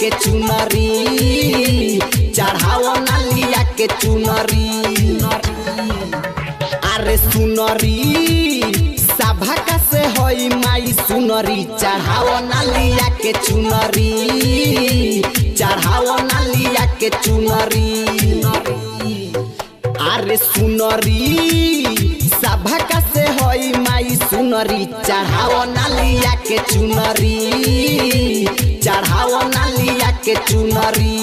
के चुनरी चढ़ाओ नालिया के चुनरी। अरे सुनरी सभा का से होई माई सुनरी चढ़ाओ नालिया के चुनरी चढ़ाओ नालिया के चुनरी। अरे सुनरी सभा का से होई माई सुनरी चढ़ाओ नालिया के चुनरी चढ़ाओ नालिया के चुनरी।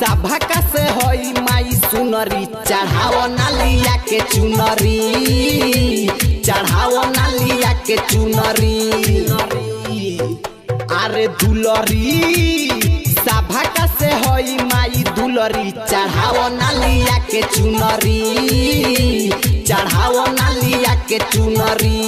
सभा का से होई माई सुनरी चढ़ाओ नालिया के चुनरी चढ़ाओ नालिया के चुनरी। अरे दुलरी सभा का से होई माई दुलरी चढ़ाओ नालिया के चुनरी चढ़ाओ नालिया के चुनरी।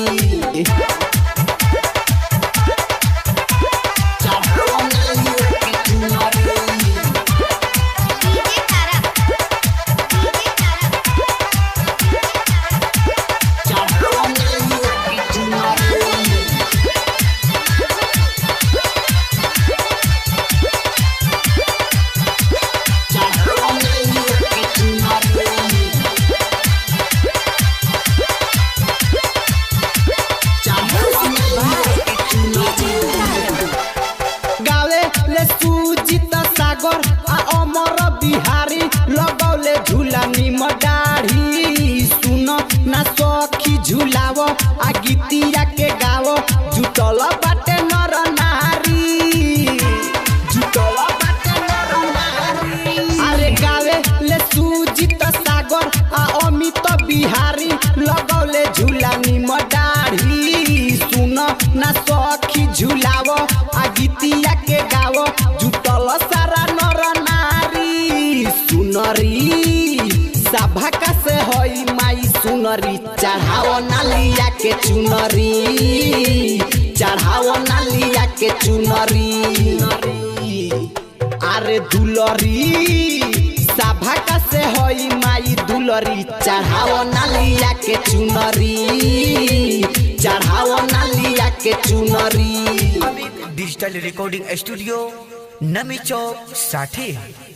अमर बिहारी लगौले झूला निम दाढ़ी सुन ना सखी झूलाव आ गीतिया के गाव जुटल बाटे नर नारी जुटल बाटे नर नारी। अरे गावे ले सुजीत सागर आ अमित बिहारी लगौले झूला निम दाढ़ी सुन ना सखी झूलाव आ गीतिया के गाव जुटल सारा सुनरी सभा का से होई माई सुनरी चढ़ाओ नालिया के चुनरी चढ़ाओ नालिया के चुनरी। अरे दुलरी सभा का से होई माई दुलरी चढ़ाओ नालिया के चुनरी चढ़ाओ नालिया के चुनरी। डिजिटल रिकॉर्डिंग स्टूडियो नमी चौक 60।